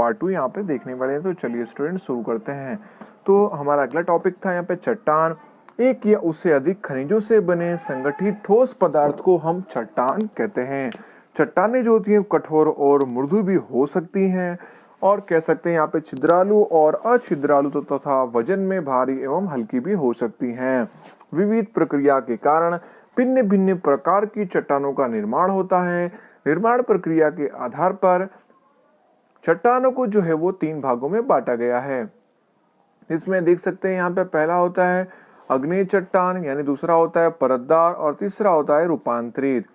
Part 2 यहाँ पे देखने वाले हैं। तो चलिए स्टूडेंट शुरू करते हैं। तो हमारा अगला टॉपिक था यहाँ पे चट्टान। एक या उससे अधिक खनिजों से बने संगठित ठोस पदार्थ को हम चट्टान कहते हैं। चट्टानें जो होती हैं कठोर और मृदु भी हो सकती हैं और कह सकते हैं यहाँ पे छिद्रालु और अछिद्रालु तो तथा वजन में भारी एवं हल्की भी हो सकती हैं। विविध प्रक्रिया के कारण भिन्न भिन्न प्रकार की चट्टानों का निर्माण होता है। निर्माण प्रक्रिया के आधार पर चट्टानों को जो है वो 3 भागों में बांटा गया है। इसमें देख सकते हैं यहाँ पे पहला होता है आग्नेय चट्टान, यानी दूसरा होता है परतदार और तीसरा होता है रूपांतरित।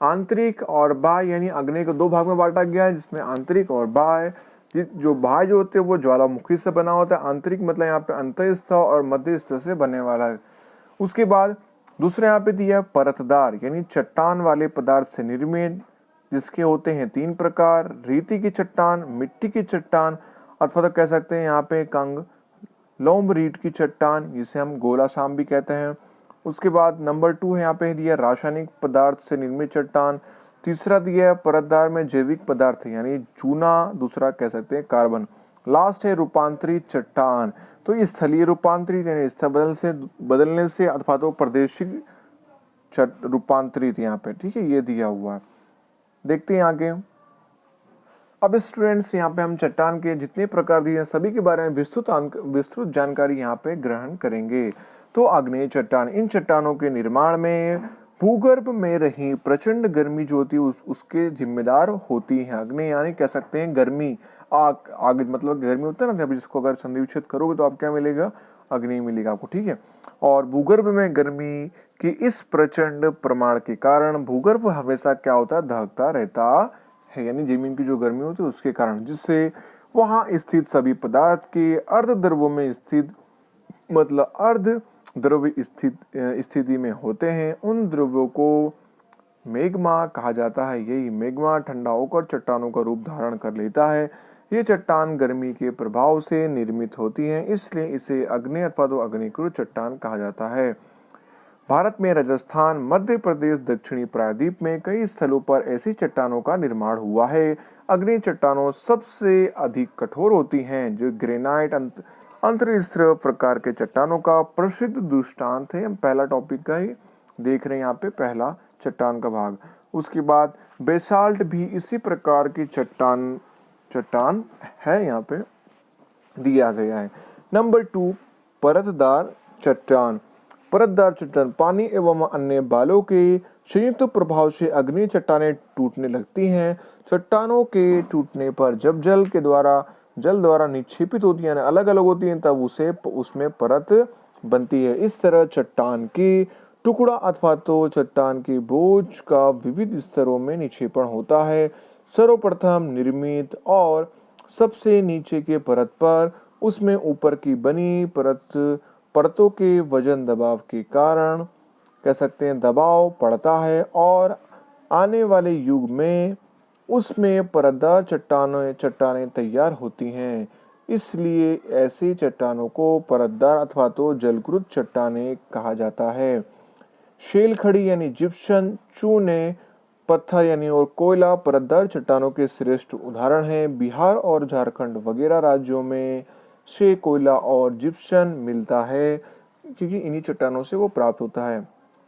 आंतरिक और बाह्य यानी आग्नेय को 2 भाग में बांटा गया है, जिसमें आंतरिक और बाह्य। जो बाह्य जो होते हैं वो ज्वालामुखी से बना होता है, आंतरिक मतलब यहाँ पे अंतःस्थ और मध्यस्थ से बनने वाला है। उसके बाद दूसरा यहाँ पे दिया परतदार यानी चट्टान वाले पदार्थ से निर्मित, जिसके होते हैं 3 प्रकार, रेती की चट्टान, मिट्टी की चट्टान अथवा तो कह सकते हैं यहाँ पे कंग लोम्बरीट की चट्टान, जिसे हम गोलासाम भी कहते हैं। उसके बाद नंबर 2 है यहाँ पे दिया रासायनिक पदार्थ से निर्मित चट्टान। तीसरा दिया है परतदार में जैविक पदार्थ यानी चूना, दूसरा कह सकते हैं कार्बन। लास्ट है रूपांतरित चट्टान। तो ये स्थलीय रूपांतरित यानी स्थल बदलने से अथवा तो प्रादेशिक रूपांतरित यहाँ पे, ठीक है, ये दिया हुआ है। देखते हैं आगे। अब स्टूडेंट्स यहाँ पे हम चट्टान के जितने प्रकार दिए हैं सभी के बारे में विस्तृत जानकारी यहाँ पे ग्रहण करेंगे। तो आग्नेय चट्टान, इन चट्टानों के निर्माण में भूगर्भ में रही प्रचंड गर्मी जो होती है उसके जिम्मेदार होती है। आग्नेय यानी कह सकते हैं गर्मी, आग मतलब गर्मी होता है ना, जिसको अगर संधि विच्छेद करोगे तो आप क्या मिलेगा, अग्नि मिलेगा आपको, ठीक है। और भूगर्भ में गर्मी की इस प्रचंड प्रमाण के कारण भूगर्भ हमेशा क्या होता है, दहकता रहता है, यानी जमीन की जो गर्मी होती है उसके कारण, जिससे वहां स्थित सभी पदार्थ के अर्ध द्रव्यों में स्थित मतलब अर्ध द्रव्य स्थिति में होते हैं। उन द्रव्यों को मैग्मा कहा जाता है। यही मैग्मा ठंडा होकर चट्टानों का रूप धारण कर लेता है। ये चट्टान गर्मी के प्रभाव से निर्मित होती हैं, इसलिए इसे आग्नेय अथवा तो आग्नेयकृत चट्टान कहा जाता है। भारत में राजस्थान, मध्य प्रदेश, दक्षिणी प्रायद्वीप में कई स्थलों पर ऐसी चट्टानों का निर्माण हुआ है। आग्नेय चट्टानों सबसे अधिक कठोर होती हैं, जो ग्रेनाइट अंतर्स्त्र प्रकार के चट्टानों का प्रसिद्ध दृष्टांत है। हम पहला टॉपिक का ही देख रहे हैं यहाँ पे, पहला चट्टान का भाग। उसके बाद बेसाल्ट भी इसी प्रकार की चट्टान है, यहाँ पे दिया गया है। नंबर 2 परतदार चट्टान। परतदार चट्टान पानी एवं अन्य बालों के संयुक्त प्रभाव से आग्नेय चट्टानें टूटने लगती हैं। चट्टानों के टूटने पर जब जल द्वारा निक्षेपित होती है, अलग अलग होती हैं, तब उसमें परत बनती है। इस तरह चट्टान की टुकड़ा अथवा तो चट्टान की बोझ का विविध स्तरों में निक्षेपण होता है। सर्वप्रथम निर्मित और सबसे नीचे के परत पर उसमें ऊपर की बनी परतों के वजन दबाव के कारण कह सकते हैं दबाव पड़ता है और आने वाले युग में उसमें परतदार चट्टानें तैयार होती हैं। इसलिए ऐसी चट्टानों को परतदार अथवा तो जलकृत चट्टानें कहा जाता है। शेल खड़ी यानी जिप्सम, चूने, पत्थर यानी और कोयला परतदार चट्टानों के श्रेष्ठ उदाहरण हैं। बिहार और झारखंड वगैरह राज्यों में से कोयला और जिप्सम मिलता है, क्योंकि इन्हीं चट्टानों से वो प्राप्त होता है।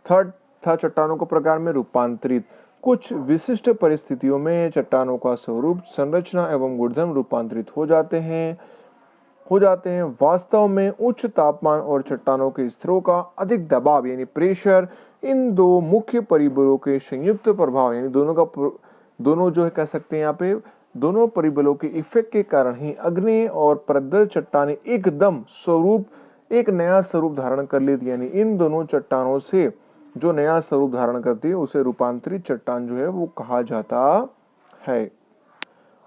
थर्ड था चट्टानों के प्रकार में रूपांतरित। कुछ विशिष्ट परिस्थितियों में चट्टानों का स्वरूप, संरचना एवं गुणधर्म रूपांतरित हो जाते हैं। वास्तव में उच्च तापमान और चट्टानों के स्तरों का अधिक दबाव यानी प्रेशर, इन 2 मुख्य परिबलों के संयुक्त प्रभाव यानी दोनों जो है कह सकते हैं यहाँ पे दोनों परिबलों के इफेक्ट के कारण ही आग्नेय और परतदार चट्टानें एकदम एक नया स्वरूप धारण कर लेती है। यानी इन दोनों चट्टानों से जो नया स्वरूप धारण करती है उसे रूपांतरित चट्टान जो है वो कहा जाता है।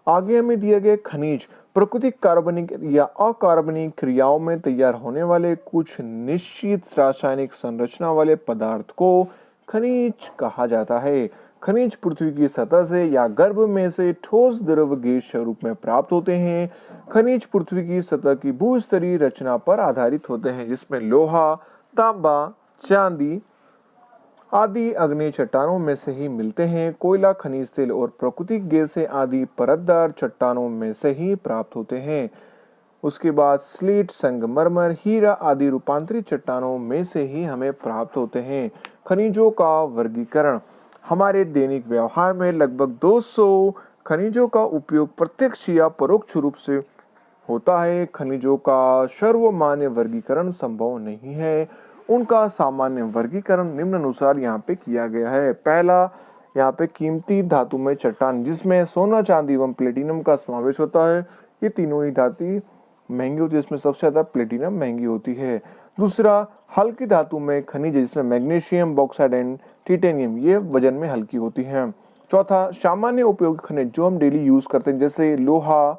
आगे हमें दिया गया खनिज। प्राकृतिक कार्बनिक या अकार्बनिक क्रियाओं में तैयार होने वाले कुछ निश्चित रासायनिक संरचना वाले पदार्थ को खनिज कहा जाता है। खनिज पृथ्वी की सतह से या गर्भ में से ठोस द्रव गैस स्वरूप में प्राप्त होते हैं। खनिज पृथ्वी की सतह की भूस्तरीय रचना पर आधारित होते हैं, जिसमें लोहा, तांबा, चांदी आदि अग्नि चट्टानों में से ही मिलते हैं। कोयला, खनिज तेल और प्राकृतिक गैसें आदि परतदार चट्टानों में से ही प्राप्त होते हैं। उसके बाद स्लेट, संगमरमर, हीरा आदि रूपांतरित चट्टानों में से ही हमें प्राप्त होते हैं। खनिजों का वर्गीकरण। हमारे दैनिक व्यवहार में लगभग 200 खनिजों का उपयोग प्रत्यक्ष या परोक्ष रूप से होता है। खनिजों का सर्वमान्य वर्गीकरण संभव नहीं है। उनका सामान्य वर्गीकरण निम्नानुसार यहाँ पे किया गया है। पहला, यहाँ पे कीमती धातु में चट्टान, जिसमें सोना, चांदी एवं प्लेटिनम का समावेश होता है। ये तीनों ही धातु महंगी होती है, इसमें सबसे ज्यादा प्लेटिनम महंगी होती है। दूसरा, हल्की धातु में खनिज, जिसमें मैग्नीशियम, बॉक्साइट एंड टिटेनियम, ये वजन में हल्की होती है। चौथा, सामान्य उपयोगी खनिज जो हम डेली यूज करते हैं, जैसे लोहा,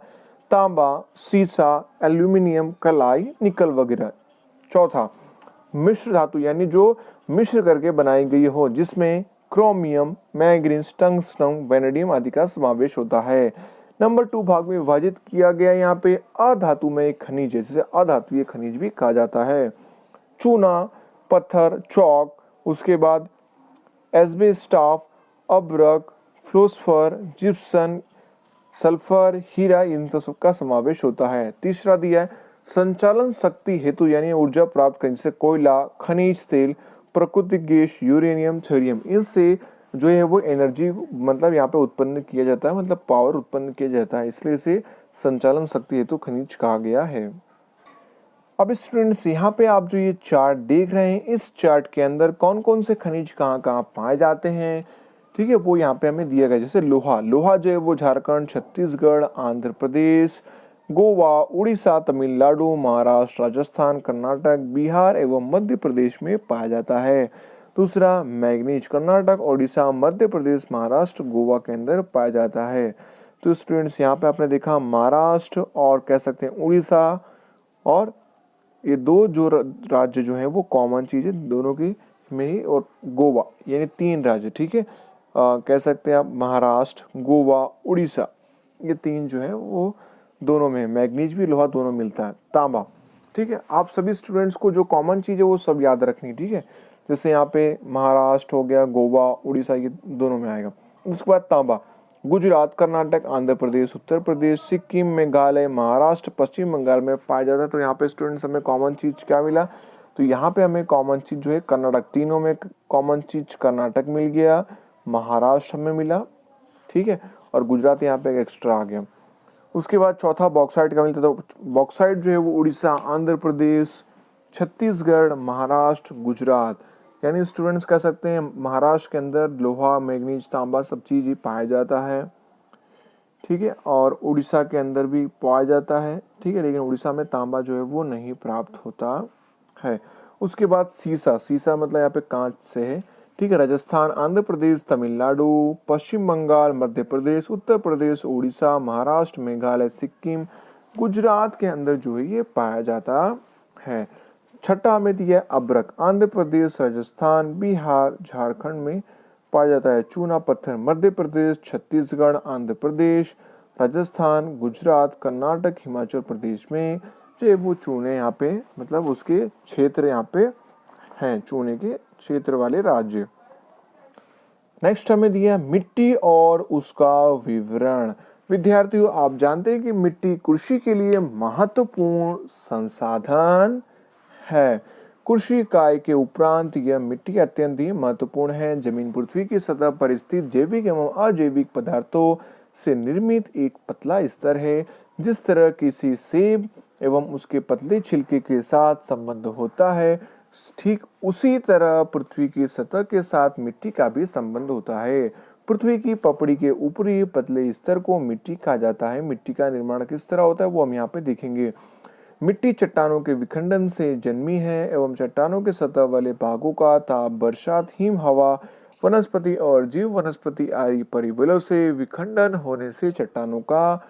तांबा, सीसा, एल्यूमिनियम, कलाई, निकल वगैरह। चौथा, मिश्र धातु, यानी जो मिश्र करके बनाई गई हो, जिसमें क्रोमियम, मैग्नीज, टंगस्टन, वैनेडियम आदि का समावेश होता है। नंबर 2 भाग में विभाजित किया गया यहाँ पे अधातुमय खनिज है, जिसे अधातुय खनिज भी कहा जाता है। चूना, पत्थर, चौक, उसके बाद एस्बेस्टॉस, अब्रक, फ्लोस्फर, जिप्सन, सल्फर, हीरा, इन सब का समावेश होता है। तीसरा दिया है संचालन शक्ति हेतु, यानी ऊर्जा प्राप्त करने से कोयला, खनिज तेल, प्राकृतिक गैस, यूरेनियम, थोरियम, इनसे जो है वो एनर्जी मतलब यहाँ पे उत्पन्न किया जाता है, मतलब पावर उत्पन्न किया जाता है, इसलिए इसे संचालन शक्ति हेतु खनिज कहा गया है। अब स्टूडेंट्स, यहाँ पे आप जो ये चार्ट देख रहे हैं, इस चार्ट के अंदर कौन कौन से खनिज कहाँ कहाँ पाए जाते हैं, ठीक है, वो यहाँ पे हमें दिया गया। जैसे लोहा, लोहा जो है वो झारखंड, छत्तीसगढ़, आंध्र प्रदेश, गोवा, उड़ीसा, तमिलनाडु, महाराष्ट्र, राजस्थान, कर्नाटक, बिहार एवं मध्य प्रदेश में पाया जाता है। दूसरा, मैग्नीज कर्नाटक, ओडिशा, मध्य प्रदेश, महाराष्ट्र, गोवा के अंदर पाया जाता है। तो स्टूडेंट्स, यहाँ पे आपने देखा महाराष्ट्र और कह सकते हैं उड़ीसा, और ये दो जो राज्य जो है वो कॉमन चीज है दोनों की में ही, और गोवा, यानी 3 राज्य, ठीक है, कह सकते हैं आप महाराष्ट्र, गोवा, उड़ीसा, ये 3 जो है वो दोनों में मैग्नीज भी, लोहा दोनों मिलता है। तांबा, ठीक है, आप सभी स्टूडेंट्स को जो कॉमन चीज है वो सब याद रखनी, ठीक है, जैसे यहाँ पे महाराष्ट्र हो गया, गोवा, उड़ीसा, ये दोनों में आएगा। उसके बाद तांबा गुजरात, कर्नाटक, आंध्र प्रदेश, उत्तर प्रदेश, सिक्किम, मेघालय, महाराष्ट्र, पश्चिम बंगाल में पाया जाता है। तो यहाँ पे स्टूडेंट्स हमें कॉमन चीज क्या मिला, तो यहाँ पे हमें कॉमन चीज जो है कर्नाटक, तीनों में कॉमन चीज कर्नाटक मिल गया, महाराष्ट्र में मिला, ठीक है, और गुजरात यहाँ पे एक्स्ट्रा आ गया। उसके बाद चौथा बॉक्साइट का मिलता था। बॉक्साइट जो है वो उड़ीसा, आंध्र प्रदेश, छत्तीसगढ़, महाराष्ट्र, गुजरात, यानी स्टूडेंट्स कह सकते हैं महाराष्ट्र के अंदर लोहा, मैग्नीज, तांबा सब चीज ही पाया जाता है, ठीक है, और उड़ीसा के अंदर भी पाया जाता है, ठीक है, लेकिन उड़ीसा में तांबा जो है वो नहीं प्राप्त होता है। उसके बाद सीसा, सीसा मतलब यहाँ पे कांच से है, ठीक है, राजस्थान, आंध्र प्रदेश, तमिलनाडु, पश्चिम बंगाल, मध्य प्रदेश, उत्तर प्रदेश, उड़ीसा, महाराष्ट्र, मेघालय, सिक्किम, गुजरात के अंदर जो है ये पाया जाता है। छठा में दिया अब्रक, आंध्र प्रदेश, राजस्थान, बिहार, झारखंड में पाया जाता है। चूना पत्थर, मध्य प्रदेश, छत्तीसगढ़, आंध्र प्रदेश, राजस्थान, गुजरात, कर्नाटक, हिमाचल प्रदेश में जो वो चूने यहाँ पे मतलब उसके क्षेत्र यहाँ पे हैं, चूने के क्षेत्र वाले राज्य। नेक्स्ट हमें दिया मिट्टी और उसका विवरण। विद्यार्थियों, आप जानते हैं कि मिट्टी कृषि के लिए महत्वपूर्ण संसाधन है। कृषि कार्य के उपरांत यह मिट्टी अत्यंत ही महत्वपूर्ण है। जमीन पृथ्वी की सतह पर स्थित जैविक एवं अजैविक पदार्थों से निर्मित एक पतला स्तर है। जिस तरह किसी सेब एवं उसके पतले छिलके के साथ संबंध होता है, ठीक उसी तरह पृथ्वी की सतह के साथ मिट्टी का भी संबंध होता है। पृथ्वी की पपड़ी के ऊपरी पतले स्तर को मिट्टी कहा जाता है। मिट्टी का निर्माण किस तरह होता है वो हम यहाँ पे देखेंगे। मिट्टी चट्टानों के विखंडन से जन्मी है एवं चट्टानों के सतह वाले भागों का ताप, बरसात, हिम, हवा, वनस्पति और जीव वनस्पति आदि परिबलों से विखंडन होने से चट्टानों का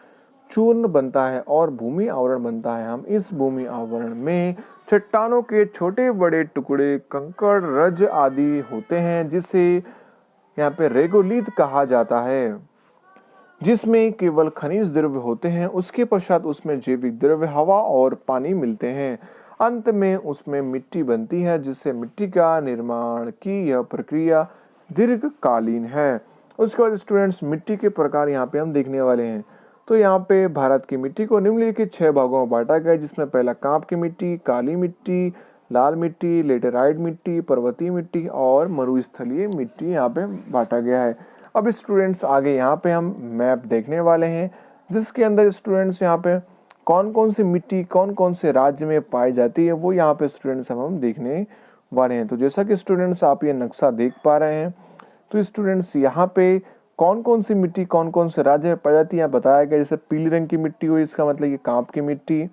चूर्ण बनता है और भूमि आवरण बनता है। हम इस भूमि आवरण में चट्टानों के छोटे बड़े टुकड़े, कंकड़, रज आदि होते हैं, जिसे यहाँ पे रेगोलिथ कहा जाता है, जिसमें केवल खनिज द्रव्य होते हैं। उसके पश्चात उसमें जैविक द्रव्य, हवा और पानी मिलते हैं। अंत में उसमें मिट्टी बनती है, जिससे मिट्टी का निर्माण की यह प्रक्रिया दीर्घकालीन है। उसके बाद स्टूडेंट्स मिट्टी के प्रकार यहाँ पे हम देखने वाले हैं। तो यहाँ पे भारत की मिट्टी को निम्नलिखित 6 भागों में बांटा गया है, जिसमें पहला कांप की मिट्टी, काली मिट्टी, लाल मिट्टी, लेटेराइट मिट्टी, पर्वतीय मिट्टी और मरुस्थलीय मिट्टी यहाँ पे बांटा गया है। अब स्टूडेंट्स आगे यहाँ पे हम मैप देखने वाले हैं, जिसके अंदर स्टूडेंट्स यहाँ पे कौन कौन सी मिट्टी कौन कौन से राज्य में पाई जाती है वो यहाँ पे स्टूडेंट्स हम देखने वाले हैं। तो जैसा कि स्टूडेंट्स आप ये नक्शा देख पा रहे हैं, तो स्टूडेंट्स यहाँ पे कौन कौन सी मिट्टी कौन कौन से राज्य में पाई जाती है बताया गया। जैसे पीली रंग की मिट्टी हुई, इसका मतलब ये कांप की मिट्टी,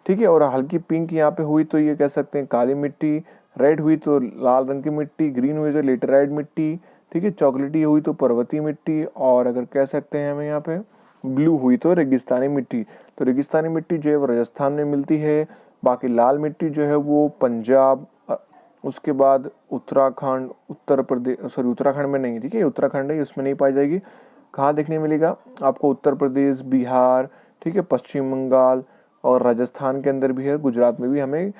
ठीक है। और हल्की पिंक यहाँ पे हुई तो ये कह सकते हैं काली मिट्टी, रेड हुई तो लाल रंग की मिट्टी, ग्रीन हुई तो लेटेराइट मिट्टी, ठीक है। चॉकलेटी हुई तो पर्वतीय मिट्टी, और अगर कह सकते हैं हमें यहाँ पे ब्लू हुई तो रेगिस्तानी मिट्टी। तो रेगिस्तानी मिट्टी जो है वो राजस्थान में मिलती है। बाकी लाल मिट्टी जो है वो पंजाब, उसके बाद उत्तराखंड, उत्तर प्रदेश, सॉरी उत्तराखंड में नहीं, ठीक है, उत्तराखंड है उसमें नहीं पाई जाएगी। कहाँ देखने मिलेगा आपको? उत्तर प्रदेश, बिहार, ठीक है, पश्चिम बंगाल और राजस्थान के अंदर भी है। गुजरात में भी हमें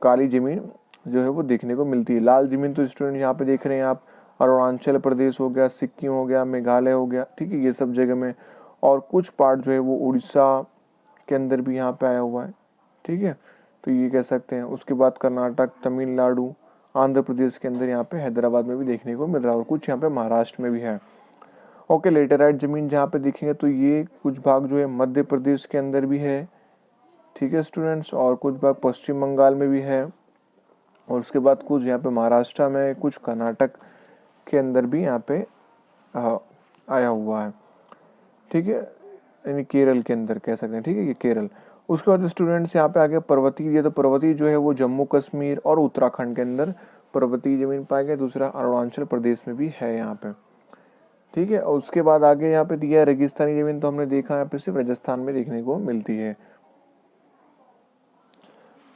काली जमीन जो है वो देखने को मिलती है। लाल जमीन तो स्टूडेंट यहाँ पे देख रहे हैं आप, अरुणाचल प्रदेश हो गया, सिक्किम हो गया, मेघालय हो गया, ठीक है, ये सब जगह में। और कुछ पार्ट जो है वो उड़ीसा के अंदर भी यहाँ पे आया हुआ है, ठीक है, तो ये कह सकते हैं। उसके बाद कर्नाटक, तमिलनाडु, आंध्र प्रदेश के अंदर यहाँ पे हैदराबाद में भी देखने को मिल रहा है, और कुछ यहाँ पे महाराष्ट्र में भी है। ओके, लेटेराइट जमीन जहाँ पे देखेंगे तो ये कुछ भाग जो है मध्य प्रदेश के अंदर भी है, ठीक है स्टूडेंट्स, और कुछ भाग पश्चिम बंगाल में भी है, और उसके बाद कुछ यहाँ पे महाराष्ट्र में, कुछ कर्नाटक के अंदर भी यहाँ पे आया हुआ है, ठीक है, यानी केरल के अंदर कह सकते हैं, ठीक है, ये केरल। उसके बाद स्टूडेंट्स यहाँ पे आगे पर्वतीय, ये तो पर्वतीय जो है वो जम्मू कश्मीर और उत्तराखंड के अंदर पर्वतीय जमीन पाया गया। दूसरा अरुणाचल प्रदेश में भी है यहाँ पे, ठीक है। और उसके बाद आगे यहाँ पे दिया है रेगिस्तानी जमीन, तो हमने देखा यहाँ पे सिर्फ राजस्थान में देखने को मिलती है।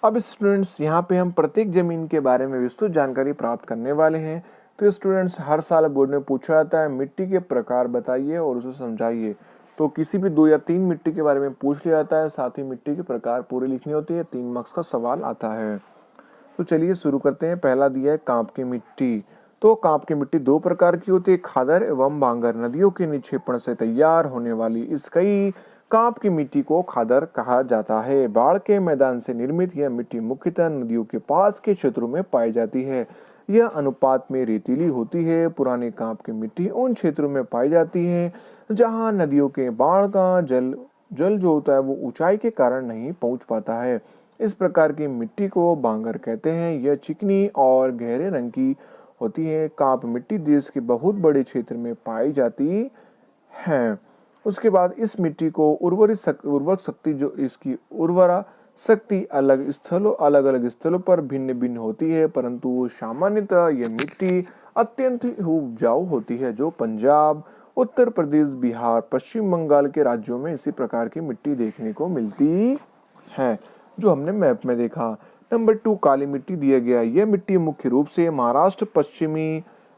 अब स्टूडेंट्स यहाँ पे हम प्रत्येक जमीन के बारे में विस्तृत जानकारी प्राप्त करने वाले हैं। तो स्टूडेंट्स हर साल बोर्ड में पूछा जाता है मिट्टी के प्रकार बताइए और उसे समझाइए। तो किसी भी 2 या 3 मिट्टी के बारे में पूछ लिया जाता है, साथ ही मिट्टी के प्रकार पूरी लिखनी होती है, 3 मार्क्स का सवाल आता है। तो चलिए शुरू करते हैं। पहला दिया है कांप की मिट्टी। तो कांप की मिट्टी 2 प्रकार की होती है, खादर एवं भांगर। नदियों के निक्षेपण से तैयार होने वाली इस कई कांप की मिट्टी को खादर कहा जाता है। बाढ़ के मैदान से निर्मित यह मिट्टी मुख्यतः नदियों के पास के क्षेत्रों में पाई जाती है। यह अनुपात में रेतीली होती है। पुराने कांप की मिट्टी उन क्षेत्रों में पाई जाती है जहां नदियों के बाढ़ का जल जो होता है वो ऊंचाई के कारण नहीं पहुंच पाता है। इस प्रकार की मिट्टी को बांगर कहते हैं। यह चिकनी और गहरे रंग की होती है। कांप मिट्टी देश के बहुत बड़े क्षेत्र में पाई जाती है। उसके बाद इस मिट्टी को उर्वरक शक्ति, जो इसकी उर्वरा शक्ति अलग अलग स्थलों पर भिन्न भिन्न होती है, परंतु सामान्यतः यह मिट्टी अत्यंत उपजाऊ होती है, जो पंजाब, उत्तर प्रदेश, बिहार, पश्चिम बंगाल के राज्यों में इसी प्रकार की मिट्टी देखने को मिलती है, जो हमने मैप में देखा। नंबर 2 काली मिट्टी दिया गया। यह मिट्टी मुख्य रूप से महाराष्ट्र,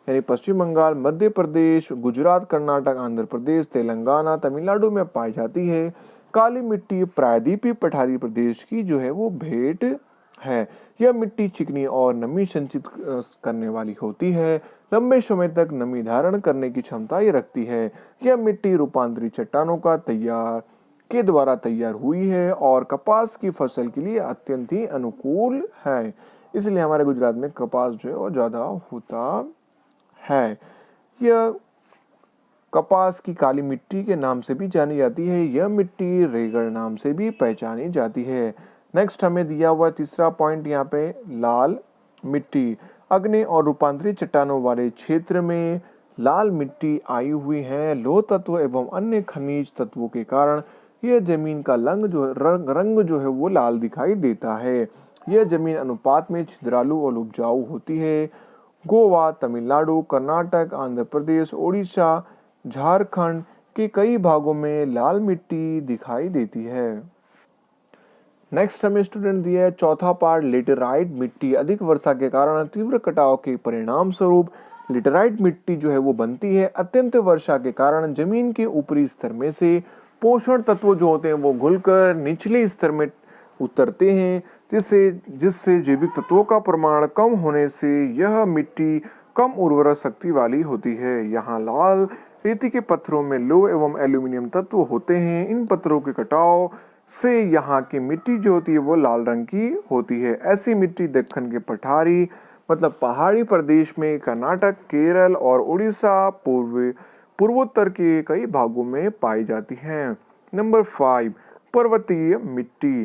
यानी पश्चिम बंगाल, मध्य प्रदेश, गुजरात, कर्नाटक, आंध्र प्रदेश, तेलंगाना, तमिलनाडु में पाई जाती है। काली मिट्टी प्रायद्वीपीय पठारी प्रदेश की जो है वो भेंट है। यह मिट्टी चिकनी और नमी संचित करने वाली होती है। लंबे समय तक नमी धारण करने की क्षमता ये रखती है। यह मिट्टी रूपांतरित चट्टानों के द्वारा तैयार हुई है और कपास की फसल के लिए अत्यंत ही अनुकूल है। इसलिए हमारे गुजरात में कपास जो है वो ज्यादा होता है। यह कपास की काली मिट्टी के नाम से भी जानी जाती है। यह मिट्टी रेगड़ नाम से भी पहचानी जाती है। नेक्स्ट हमें दिया हुआ तीसरा पॉइंट यहाँ पे लाल मिट्टी। अग्नि और रूपांतरित चट्टानों वाले क्षेत्र में लाल मिट्टी आई हुई है। लोह तत्व एवं अन्य खनिज तत्वों के कारण यह जमीन का रंग जो है वो लाल दिखाई देता है। यह जमीन अनुपात में छिद्रालु और उपजाऊ होती है। गोवा, तमिलनाडु, कर्नाटक, आंध्र प्रदेश, ओडिशा, झारखंड के कई भागों में लाल मिट्टी दिखाई देती है। नेक्स्ट हमें स्टूडेंट दिया है चौथा पार्ट लेटेराइट मिट्टी। अधिक वर्षा के कारण तीव्र कटाव के परिणाम स्वरूप लेटेराइट मिट्टी जो है वो बनती है। अत्यंत वर्षा के कारण जमीन के ऊपरी स्तर में से पोषण तत्व जो होते हैं वो घुलकर निचले स्तर में उतरते हैं, जिससे जिससे जैविक तत्वों का प्रमाण कम होने से यह मिट्टी कम उर्वरक शक्ति वाली होती है। यहाँ लाल रेती के पत्थरों में लोह एवं एल्यूमिनियम तत्व होते हैं। इन पत्थरों के कटाव से यहाँ की मिट्टी जो होती है वो लाल रंग की होती है। ऐसी मिट्टी दक्कन के पठारी मतलब पहाड़ी प्रदेश में, कर्नाटक, केरल और उड़ीसा, पूर्वोत्तर के कई भागों में पाई जाती है। नंबर 5, पर्वतीय मिट्टी,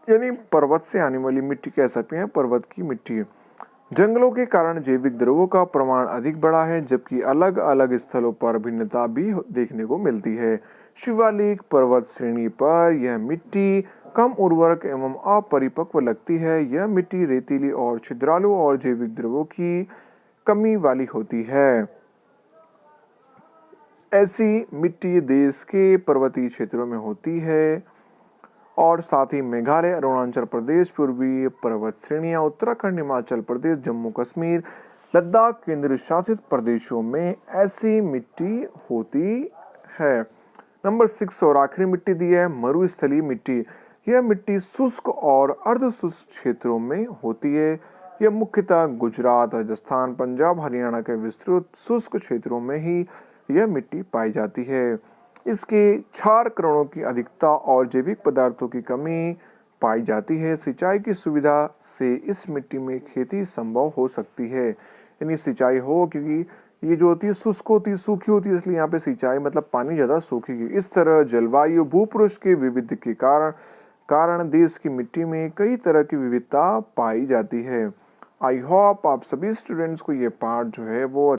यानी पर्वत से आने वाली मिट्टी कह सकते हैं पर्वत की मिट्टी। जंगलों के कारण जैविक द्रव्यों का प्रमाण अधिक बढ़ा है, जबकि अलग अलग स्थलों पर भिन्नता भी देखने को मिलती है। शिवालिक पर्वत श्रेणी पर यह मिट्टी कम उर्वरक एवं अपरिपक्व लगती है। यह मिट्टी रेतीली और छिद्रालु और जैविक द्रव्यों की कमी वाली होती है। ऐसी मिट्टी देश के पर्वतीय क्षेत्रों में होती है और साथ ही मेघालय, अरुणाचल प्रदेश, पूर्वी पर्वत श्रेणियां, उत्तराखंड, हिमाचल प्रदेश, जम्मू कश्मीर, लद्दाख, केंद्र शासित प्रदेशों में ऐसी मिट्टी होती है। नंबर 6 और आखिरी मिट्टी दी है मरुस्थलीय मिट्टी। यह मिट्टी शुष्क और अर्ध शुष्क क्षेत्रों में होती है। यह मुख्यतः गुजरात, राजस्थान, पंजाब, हरियाणा के विस्तृत शुष्क क्षेत्रों में ही यह मिट्टी पाई जाती है। इसके क्षार कणों की अधिकता और जैविक पदार्थों की कमी पाई जाती है। सिंचाई की सुविधा से इस मिट्टी में खेती संभव हो सकती है, यानी सिंचाई हो, क्योंकि ये जो होती है शुष्क होती है, सूखी होती है, इसलिए यहाँ पे सिंचाई मतलब पानी ज्यादा सूखेगी। इस तरह जलवायु भूपृष्ठ के विविध के कारण देश की मिट्टी में कई तरह की विविधता पाई जाती है। आई होप आप सभी स्टूडेंट्स को ये पार्ट जो है वो